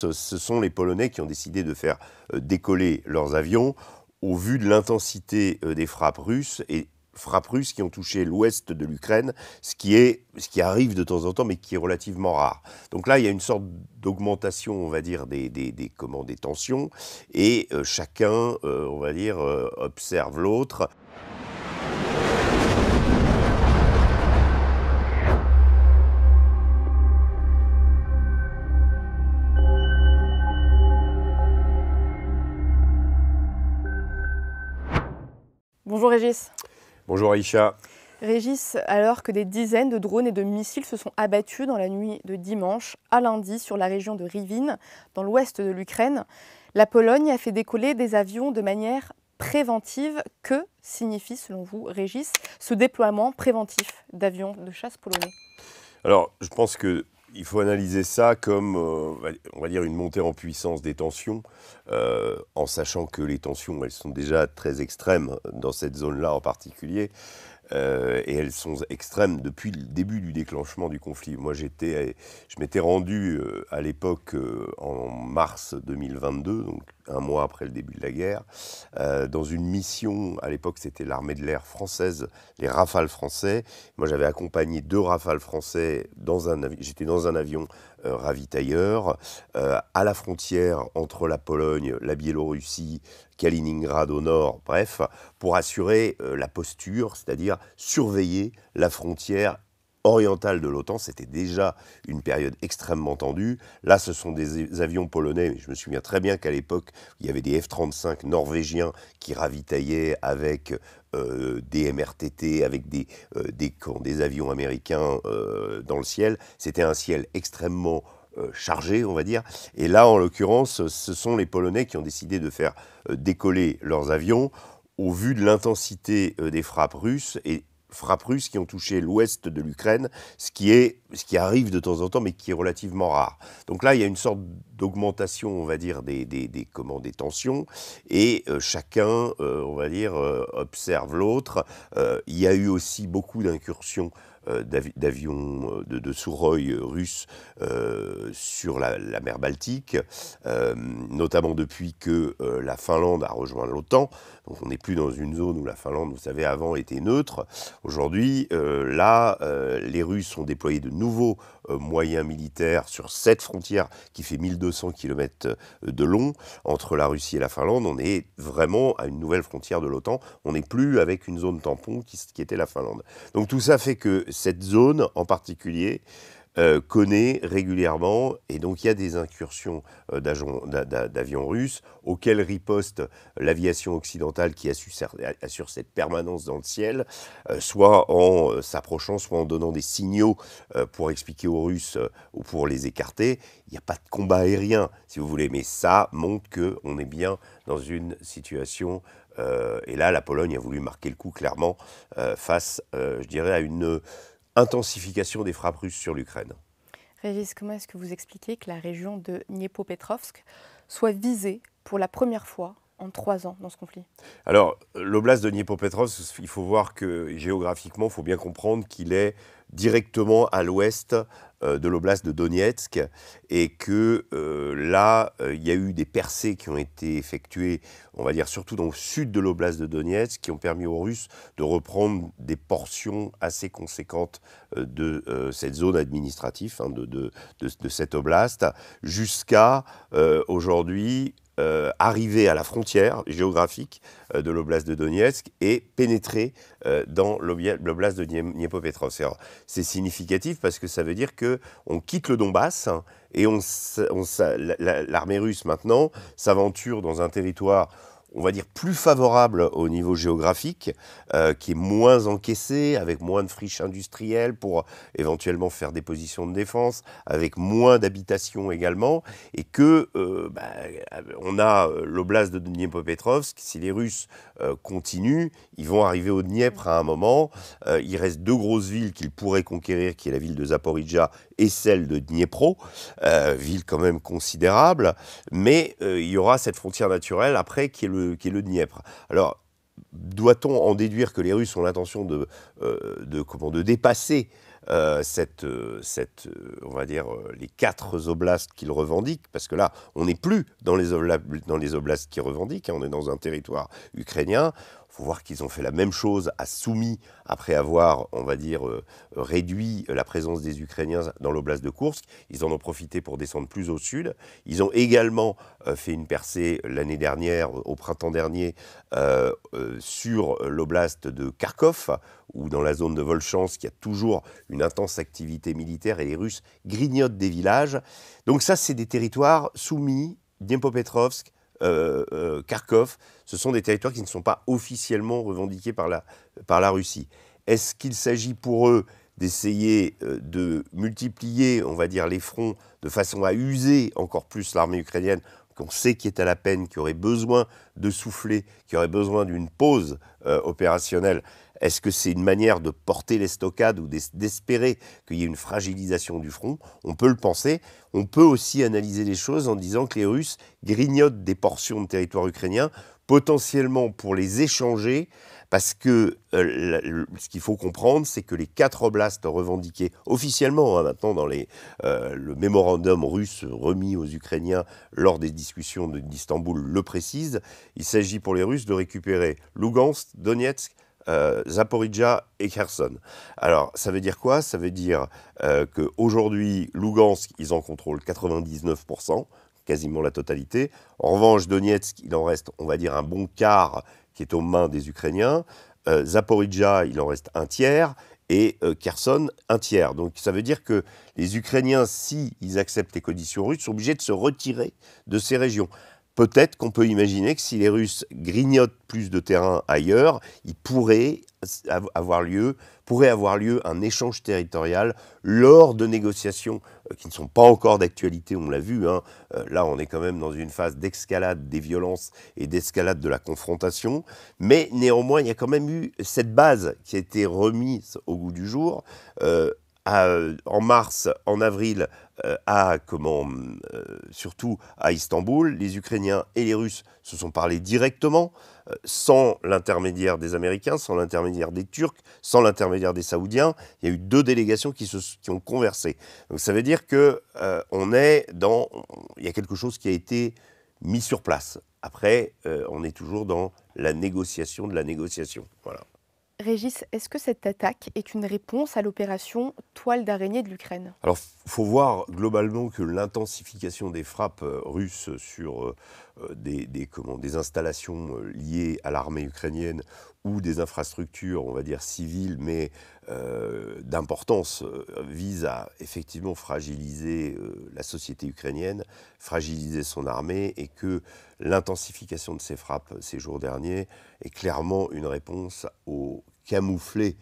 Ce sont les Polonais qui ont décidé de faire décoller leurs avions au vu de l'intensité des frappes russes qui ont touché l'ouest de l'Ukraine, ce qui arrive de temps en temps, mais qui est relativement rare. Donc là, il y a une sorte d'augmentation, on va dire, des tensions, et chacun, on va dire, observe l'autre. Bonjour Régis. Bonjour Aïcha. Régis, alors que des dizaines de drones et de missiles se sont abattus dans la nuit de dimanche à lundi sur la région de Rivne, dans l'ouest de l'Ukraine, la Pologne a fait décoller des avions de manière préventive. Que signifie, selon vous, Régis, ce déploiement préventif d'avions de chasse polonais? Alors, je pense qu'il faut analyser ça comme, on va dire, une montée en puissance des tensions, en sachant que les tensions, elles sont déjà très extrêmes dans cette zone-là en particulier. Et elles sont extrêmes depuis le début du déclenchement du conflit. Moi, je m'étais rendu à l'époque en mars 2022, donc un mois après le début de la guerre, dans une mission. À l'époque, c'était l'armée de l'air française, les Rafales français. Moi, j'avais accompagné 2 Rafales français j'étais dans un avion ravitailleur à la frontière entre la Pologne, la Biélorussie, Kaliningrad au nord, bref, pour assurer la posture, c'est-à-dire surveiller la frontière orientale de l'OTAN. C'était déjà une période extrêmement tendue. Là, ce sont des avions polonais, mais je me souviens très bien qu'à l'époque, il y avait des F-35 norvégiens qui ravitaillaient avec des MRTT, avec des avions américains dans le ciel. C'était un ciel extrêmement chargé, on va dire. Et là, en l'occurrence, ce sont les Polonais qui ont décidé de faire décoller leurs avions au vu de l'intensité des frappes russes qui ont touché l'ouest de l'Ukraine, ce qui arrive de temps en temps, mais qui est relativement rare. Donc là, il y a une sorte d'augmentation, on va dire, des tensions, et chacun, on va dire, observe l'autre. Il y a eu aussi beaucoup d'incursions d'avions de Sukhoi russes sur la mer Baltique, notamment depuis que la Finlande a rejoint l'OTAN. Donc on n'est plus dans une zone où la Finlande, vous savez, avant était neutre. Aujourd'hui, les Russes ont déployé de nouveaux moyens militaires sur cette frontière qui fait 1200 km de long entre la Russie et la Finlande. On est vraiment à une nouvelle frontière de l'OTAN. On n'est plus avec une zone tampon qui était la Finlande. Donc tout ça fait que cette zone en particulier connaît régulièrement, et donc il y a des incursions d'avions russes auxquelles riposte l'aviation occidentale qui assure cette permanence dans le ciel, soit en s'approchant, soit en donnant des signaux pour expliquer aux Russes ou pour les écarter. Il n'y a pas de combat aérien, si vous voulez, mais ça montre qu'on est bien dans une situation. Et là, la Pologne a voulu marquer le coup clairement face, je dirais, à une intensification des frappes russes sur l'Ukraine. Régis, comment est-ce que vous expliquez que la région de Dniepopetrovsk soit visée pour la première fois en 3 ans dans ce conflit? Alors, l'oblast de Dniepopetrovsk, il faut voir que géographiquement, il faut bien comprendre qu'il est directement à l'ouest de l'oblast de Donetsk, et que là, il y a eu des percées qui ont été effectuées, on va dire surtout dans le sud de l'oblast de Donetsk, qui ont permis aux Russes de reprendre des portions assez conséquentes de cette zone administrative, hein, de cette oblast, jusqu'à aujourd'hui arriver à la frontière géographique de l'oblast de Donetsk et pénétrer dans l'oblast de Dniepopetrovsk. C'est significatif parce que ça veut dire qu'on quitte le Donbass, hein, et l'armée russe maintenant s'aventure dans un territoire, on va dire, plus favorable au niveau géographique, qui est moins encaissé, avec moins de friches industrielles pour éventuellement faire des positions de défense, avec moins d'habitations également, et que on a l'oblast de Dniepopetrovsk. Si les Russes continuent, ils vont arriver au Dniepr à un moment. Il reste 2 grosses villes qu'ils pourraient conquérir, qui est la ville de Zaporijjia et celle de Dniepro, ville quand même considérable, mais il y aura cette frontière naturelle après qui est le Dniepr. Alors, doit-on en déduire que les Russes ont l'intention de dépasser on va dire, les 4 oblasts qu'ils revendiquent, parce que là, on n'est plus dans les oblasts qu'ils revendiquent, hein, on est dans un territoire ukrainien. Il faut voir qu'ils ont fait la même chose à Soumy, après avoir, on va dire, réduit la présence des Ukrainiens dans l'oblast de Koursk. Ils en ont profité pour descendre plus au sud. Ils ont également fait une percée l'année dernière, au printemps dernier, sur l'oblast de Kharkov, où dans la zone de Volchansk, il y a toujours une intense activité militaire et les Russes grignotent des villages. Donc ça, c'est des territoires soumis, Dniepropetrovsk, Kharkov, ce sont des territoires qui ne sont pas officiellement revendiqués par la Russie. Est-ce qu'il s'agit pour eux d'essayer de multiplier, on va dire, les fronts de façon à user encore plus l'armée ukrainienne, qu'on sait qui est à la peine, qui aurait besoin de souffler, qui aurait besoin d'une pause opérationnelle? Est-ce que c'est une manière de porter l'estocade ou d'espérer qu'il y ait une fragilisation du front? On peut le penser. On peut aussi analyser les choses en disant que les Russes grignotent des portions de territoire ukrainien, potentiellement pour les échanger, parce que ce qu'il faut comprendre, c'est que les 4 oblasts revendiqués officiellement, hein, maintenant dans le mémorandum russe remis aux Ukrainiens lors des discussions d'Istanbul le précise, il s'agit pour les Russes de récupérer Lugansk, Donetsk, Zaporizhzhia et Kherson. Alors, ça veut dire quoi? Ça veut dire qu'aujourd'hui, Lugansk, ils en contrôlent 99%, quasiment la totalité. En revanche, Donetsk, il en reste, on va dire, un bon quart qui est aux mains des Ukrainiens. Zaporizhzhia, il en reste un tiers. Et Kherson, un tiers. Donc ça veut dire que les Ukrainiens, s'ils acceptent les conditions russes, sont obligés de se retirer de ces régions. Peut-être qu'on peut imaginer que si les Russes grignotent plus de terrain ailleurs, il pourrait avoir lieu un échange territorial lors de négociations qui ne sont pas encore d'actualité, on l'a vu. Hein. Là, on est quand même dans une phase d'escalade des violences et d'escalade de la confrontation. Mais néanmoins, il y a quand même eu cette base qui a été remise au goût du jour. En mars, en avril, surtout à Istanbul, les Ukrainiens et les Russes se sont parlé directement, sans l'intermédiaire des Américains, sans l'intermédiaire des Turcs, sans l'intermédiaire des Saoudiens. Il y a eu 2 délégations qui ont conversé. Donc ça veut dire qu'il y a quelque chose qui a été mis sur place. Après, on est toujours dans la négociation de la négociation. Voilà. Régis, est-ce que cette attaque est une réponse à l'opération Toile d'araignée de l'Ukraine? Alors, il faut voir globalement que l'intensification des frappes russes sur des installations liées à l'armée ukrainienne ou des infrastructures, on va dire civiles, mais d'importance, vise à effectivement fragiliser la société ukrainienne, fragiliser son armée, et que l'intensification de ces frappes ces jours derniers est clairement une réponse au camouflet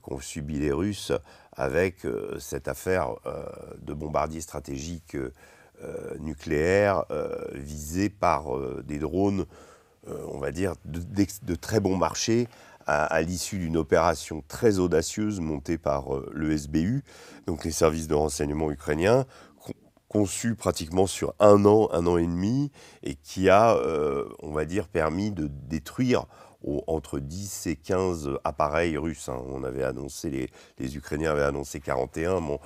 qu'ont subi les Russes avec cette affaire de bombardiers stratégiques nucléaires visés par des drones, on va dire, de très bon marché, à l'issue d'une opération très audacieuse montée par le SBU, donc les services de renseignement ukrainiens, conçu pratiquement sur un an et demi, et qui a, on va dire, permis de détruire entre 10 et 15 appareils russes. Hein. On avait annoncé, les Ukrainiens avaient annoncé 41. Bon,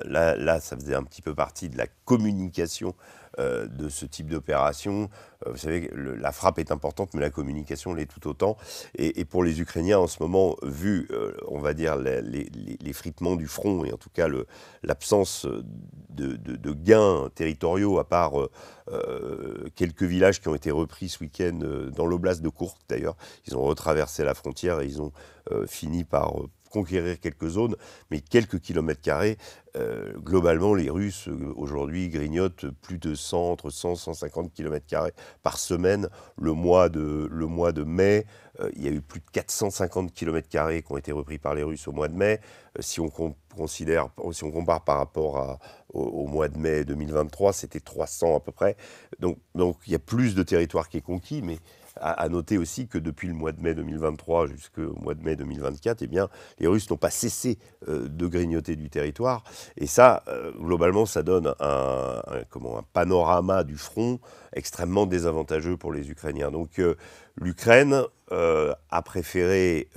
là, ça faisait un petit peu partie de la communication de ce type d'opération. Vous savez, la frappe est importante, mais la communication l'est tout autant. Et pour les Ukrainiens, en ce moment, vu, on va dire, l'effritement du front, et en tout cas l'absence de gains territoriaux, à part quelques villages qui ont été repris ce week-end dans l'oblast de Koursk, d'ailleurs. Ils ont retraversé la frontière et ils ont fini par conquérir quelques zones, mais quelques kilomètres carrés. Globalement, les Russes, aujourd'hui, grignotent plus de 100, entre 100 et 150 kilomètres carrés par semaine. Le mois de mai, il y a eu plus de 450 kilomètres carrés qui ont été repris par les Russes au mois de mai. Si on compare par rapport au mois de mai 2023, c'était 300 à peu près. Donc il y a plus de territoire qui est conquis, mais à noter aussi que depuis le mois de mai 2023 jusqu'au mois de mai 2024, eh bien, les Russes n'ont pas cessé de grignoter du territoire. Et ça, globalement, ça donne un panorama du front extrêmement désavantageux pour les Ukrainiens. Donc l'Ukraine a préféré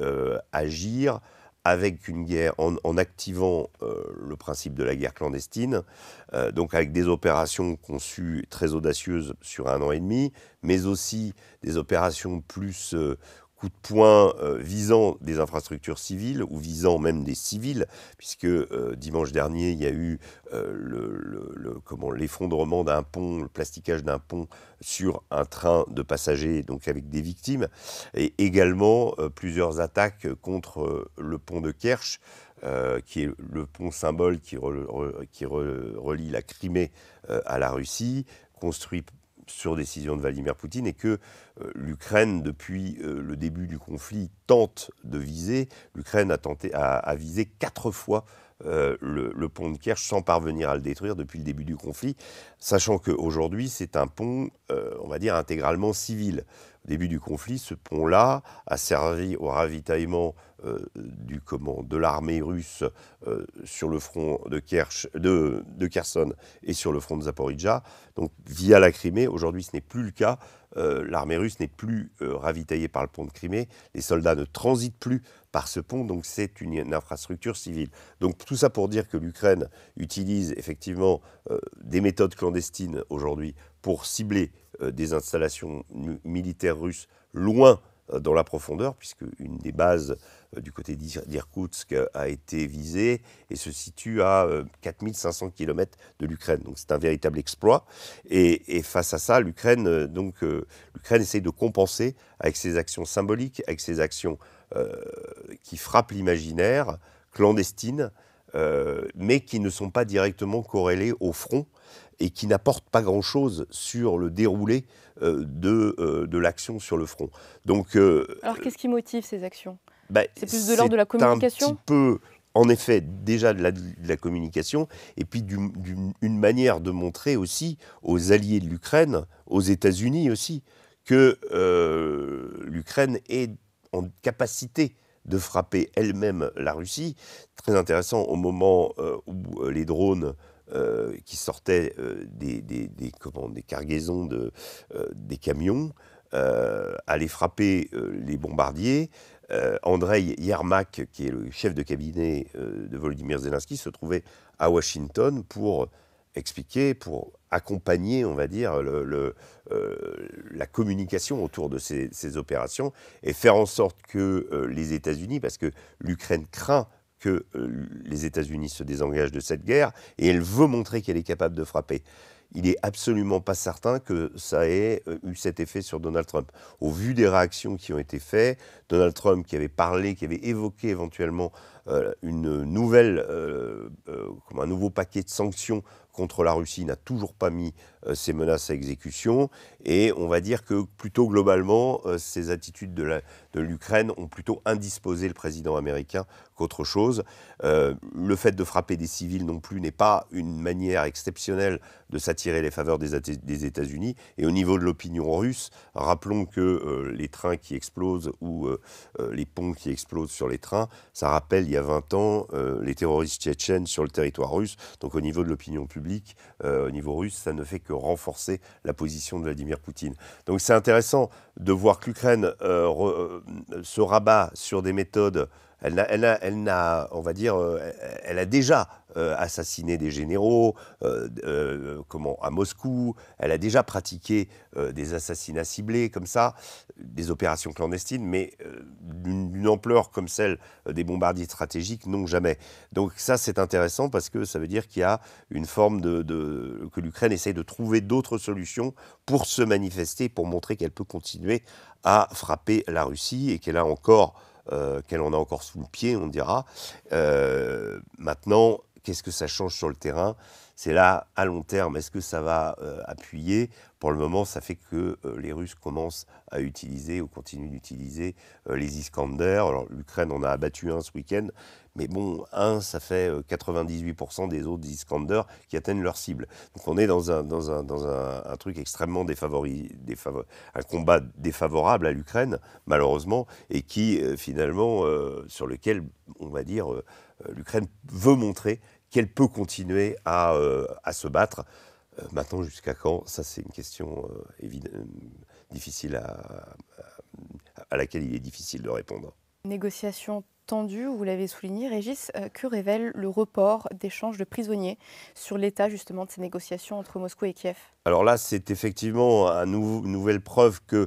agir avec une guerre, en activant le principe de la guerre clandestine, donc avec des opérations conçues très audacieuses sur 1 an et demi, mais aussi des opérations plus coup de poing visant des infrastructures civiles ou visant même des civils, puisque dimanche dernier, il y a eu l'effondrement d'un pont, le plasticage d'un pont sur un train de passagers, donc avec des victimes, et également plusieurs attaques contre le pont de Kerch, qui est le pont symbole qui relie la Crimée à la Russie, construit sur décision de Vladimir Poutine, et que l'Ukraine, depuis le début du conflit, tente de viser. L'Ukraine a visé 4 fois le pont de Kerch sans parvenir à le détruire depuis le début du conflit, sachant qu'aujourd'hui, c'est un pont, on va dire, intégralement civil. Au début du conflit, ce pont-là a servi au ravitaillement de l'armée russe sur le front de Kherson et sur le front de Zaporijjia, donc via la Crimée. Aujourd'hui, ce n'est plus le cas. L'armée russe n'est plus ravitaillée par le pont de Crimée. Les soldats ne transitent plus par ce pont, donc c'est une infrastructure civile. Donc tout ça pour dire que l'Ukraine utilise effectivement des méthodes clandestines aujourd'hui pour cibler des installations militaires russes loin dans la profondeur, puisque une des bases du côté d'Irkoutsk a été visée et se situe à 4500 km de l'Ukraine. Donc c'est un véritable exploit. Et face à ça, l'Ukraine essaye de compenser avec ses actions symboliques, avec ses actions qui frappent l'imaginaire, clandestines, mais qui ne sont pas directement corrélées au front et qui n'apportent pas grand-chose sur le déroulé de l'action sur le front. Donc, alors qu'est-ce qui motive ces actions? C'est plus de l'ordre de la communication? Un petit peu, en effet, déjà de la communication, et puis une manière de montrer aussi aux alliés de l'Ukraine, aux États-Unis aussi, que l'Ukraine est en capacité de frapper elle-même la Russie. Très intéressant, au moment où les drones qui sortaient des cargaisons des camions allaient frapper les bombardiers, Andreï Yermak, qui est le chef de cabinet de Volodymyr Zelensky, se trouvait à Washington pour expliquer, pour accompagner, on va dire, la communication autour de ces opérations et faire en sorte que les États-Unis, parce que l'Ukraine craint que les États-Unis se désengagent de cette guerre et elle veut montrer qu'elle est capable de frapper. Il n'est absolument pas certain que ça ait eu cet effet sur Donald Trump. Au vu des réactions qui ont été faites, Donald Trump qui avait parlé, qui avait évoqué éventuellement un nouveau paquet de sanctions contre la Russie, n'a toujours pas mis ces menaces à exécution. Et on va dire que plutôt globalement, ces attitudes de l'Ukraine ont plutôt indisposé le président américain qu'autre chose. Le fait de frapper des civils non plus n'est pas une manière exceptionnelle de s'attirer les faveurs des États-Unis. Et au niveau de l'opinion russe, rappelons que les trains qui explosent ou les ponts qui explosent sur les trains, ça rappelle il y a 20 ans les terroristes tchétchènes sur le territoire russe. Donc au niveau de l'opinion publique, au niveau russe, ça ne fait que renforcer la position de Vladimir Poutine. Donc c'est intéressant de voir que l'Ukraine se rabat sur des méthodes. Elle a déjà assassiné des généraux à Moscou. Elle a déjà pratiqué des assassinats ciblés comme ça, des opérations clandestines, mais d'une ampleur comme celle des bombardiers stratégiques, non jamais. Donc ça, c'est intéressant parce que ça veut dire qu'il y a une forme que l'Ukraine essaye de trouver d'autres solutions pour se manifester, pour montrer qu'elle peut continuer à frapper la Russie et qu'elle en a encore sous le pied, on dira. Maintenant, qu'est-ce que ça change sur le terrain? C'est là, à long terme, est-ce que ça va appuyer? Pour le moment, ça fait que les Russes commencent à utiliser ou continuent d'utiliser les Iskander. Alors, l'Ukraine en a abattu un ce week-end, mais bon, ça fait 98% des autres Iskander qui atteignent leur cible. Donc on est dans un truc extrêmement un combat défavorable à l'Ukraine, malheureusement, et qui, finalement, sur lequel, on va dire, l'Ukraine veut montrer qu'elle peut continuer à se battre. Maintenant, jusqu'à quand? Ça, c'est une question difficile à laquelle il est difficile de répondre. Négociation tendue, vous l'avez souligné, Régis. Que révèle le report d'échanges de prisonniers sur l'état justement de ces négociations entre Moscou et Kiev? Alors là, c'est effectivement une nouvelle preuve que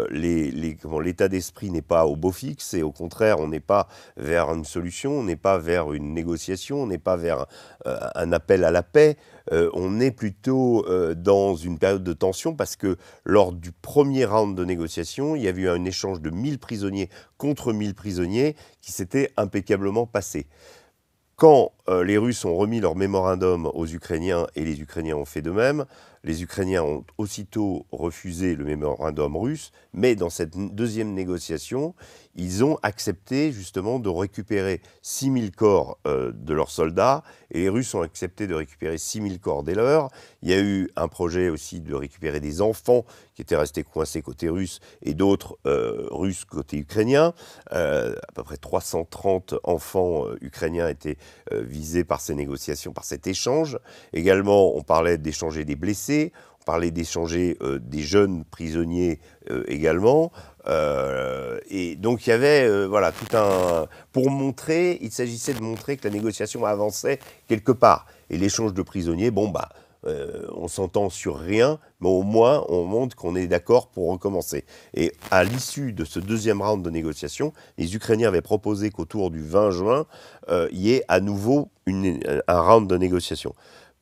l'état d'esprit n'est pas au beau fixe, et au contraire, on n'est pas vers une solution, on n'est pas vers une négociation, on n'est pas vers un appel à la paix, on est plutôt dans une période de tension, parce que lors du premier round de négociation, il y avait eu un échange de 1000 prisonniers contre 1000 prisonniers qui s'était impeccablement passé. Quand les Russes ont remis leur mémorandum aux Ukrainiens et les Ukrainiens ont fait de même, les Ukrainiens ont aussitôt refusé le mémorandum russe, mais dans cette deuxième négociation, ils ont accepté justement de récupérer 6000 corps de leurs soldats, et les Russes ont accepté de récupérer 6000 corps des leurs. Il y a eu un projet aussi de récupérer des enfants qui étaient restés coincés côté russe et d'autres Russes côté ukrainien. À peu près 330 enfants ukrainiens étaient visés par ces négociations, par cet échange. Également, on parlait d'échanger des blessés. On parlait d'échanger des jeunes prisonniers également. Et donc il y avait voilà, tout un... Pour montrer, il s'agissait de montrer que la négociation avançait quelque part. Et l'échange de prisonniers, bon bah, on s'entend sur rien, mais au moins on montre qu'on est d'accord pour recommencer. Et à l'issue de ce deuxième round de négociation, les Ukrainiens avaient proposé qu'autour du 20 juin, il y ait à nouveau un round de négociation.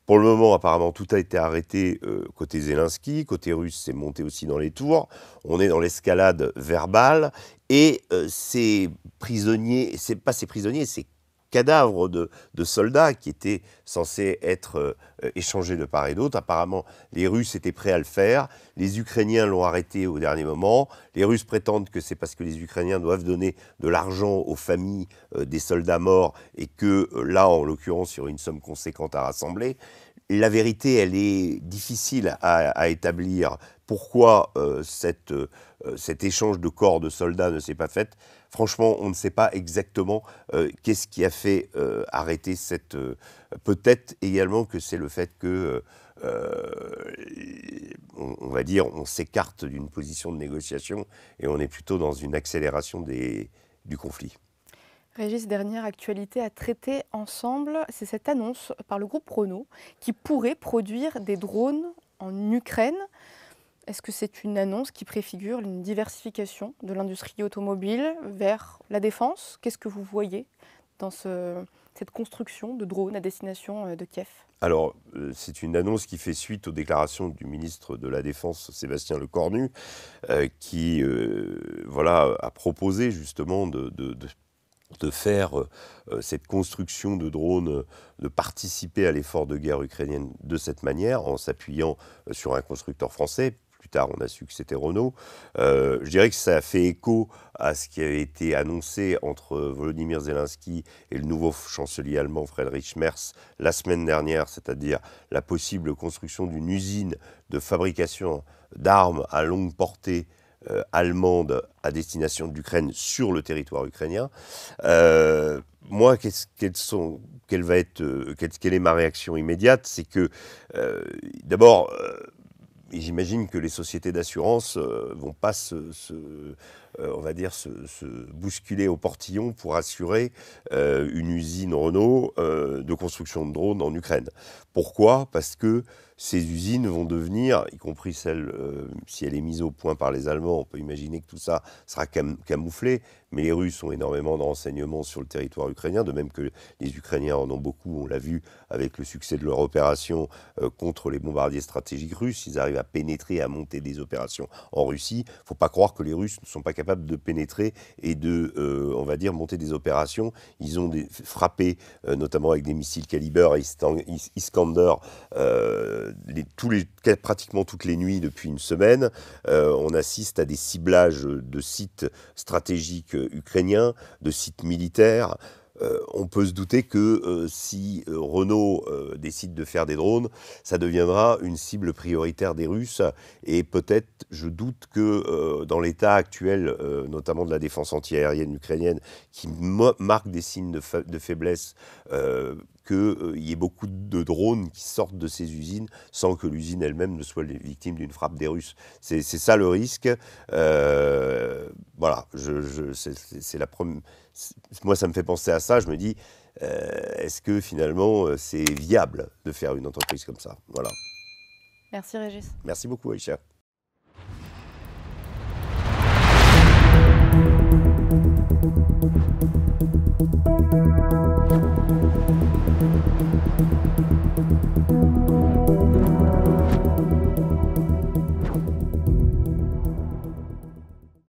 Pour le moment, apparemment, tout a été arrêté côté Zelensky. Côté russe, c'est monté aussi dans les tours. On est dans l'escalade verbale. Et ces prisonniers, c'est pas ces prisonniers, ces cadavres de soldats qui étaient censés être échangés de part et d'autre. Apparemment, les Russes étaient prêts à le faire. Les Ukrainiens l'ont arrêté au dernier moment. Les Russes prétendent que c'est parce que les Ukrainiens doivent donner de l'argent aux familles des soldats morts, et que là, en l'occurrence, il y aurait une somme conséquente à rassembler. La vérité, elle est difficile à établir. Pourquoi cet échange de corps de soldats ne s'est pas fait? Franchement, on ne sait pas exactement qu'est-ce qui a fait arrêter cette... peut-être également que c'est le fait que, on va dire, on s'écarte d'une position de négociation et on est plutôt dans une accélération du conflit. Régis, dernière actualité à traiter ensemble, c'est cette annonce par le groupe Renault qui pourrait produire des drones en Ukraine. Est-ce que c'est une annonce qui préfigure une diversification de l'industrie automobile vers la défense? Qu'est-ce que vous voyez dans cette construction de drones à destination de Kiev? Alors, c'est une annonce qui fait suite aux déclarations du ministre de la Défense, Sébastien Lecornu, qui voilà, a proposé justement de faire cette construction de drones, de participer à l'effort de guerre ukrainienne de cette manière, en s'appuyant sur un constructeur français. Plus tard, on a su que c'était Renault. Je dirais que ça a fait écho à ce qui avait été annoncé entre Volodymyr Zelensky et le nouveau chancelier allemand Friedrich Merz la semaine dernière, c'est-à-dire la possible construction d'une usine de fabrication d'armes à longue portée allemande à destination de l'Ukraine sur le territoire ukrainien. Moi, quelle est ma réaction immédiate? C'est que, d'abord, j'imagine que les sociétés d'assurance vont pas on va dire, se bousculer au portillon pour assurer une usine Renault de construction de drones en Ukraine. Pourquoi? Parce que ces usines vont devenir, y compris celle, si elle est mise au point par les Allemands, on peut imaginer que tout ça sera camouflé, mais les Russes ont énormément de renseignements sur le territoire ukrainien, de même que les Ukrainiens en ont beaucoup, on l'a vu avec le succès de leur opération contre les bombardiers stratégiques russes. Ils arrivent à pénétrer, à monter des opérations en Russie. Il ne faut pas croire que les Russes ne sont pas capables de pénétrer et de, on va dire, monter des opérations. Ils ont frappé, notamment avec des missiles Caliber et Iskander, pratiquement toutes les nuits depuis une semaine. On assiste à des ciblages de sites stratégiques ukrainiens, de sites militaires. On peut se douter que si Renault décide de faire des drones, ça deviendra une cible prioritaire des Russes. Et peut-être, je doute que dans l'état actuel, notamment de la défense antiaérienne ukrainienne, qui marque des signes de faiblesse, qu'il y ait beaucoup de drones qui sortent de ces usines sans que l'usine elle-même ne soit victime d'une frappe des Russes. C'est ça le risque. Voilà, c'est la première. Moi, ça me fait penser à ça. Je me dis, est-ce que finalement, c'est viable de faire une entreprise comme ça? Voilà. Merci Régis. Merci beaucoup, Aïcha.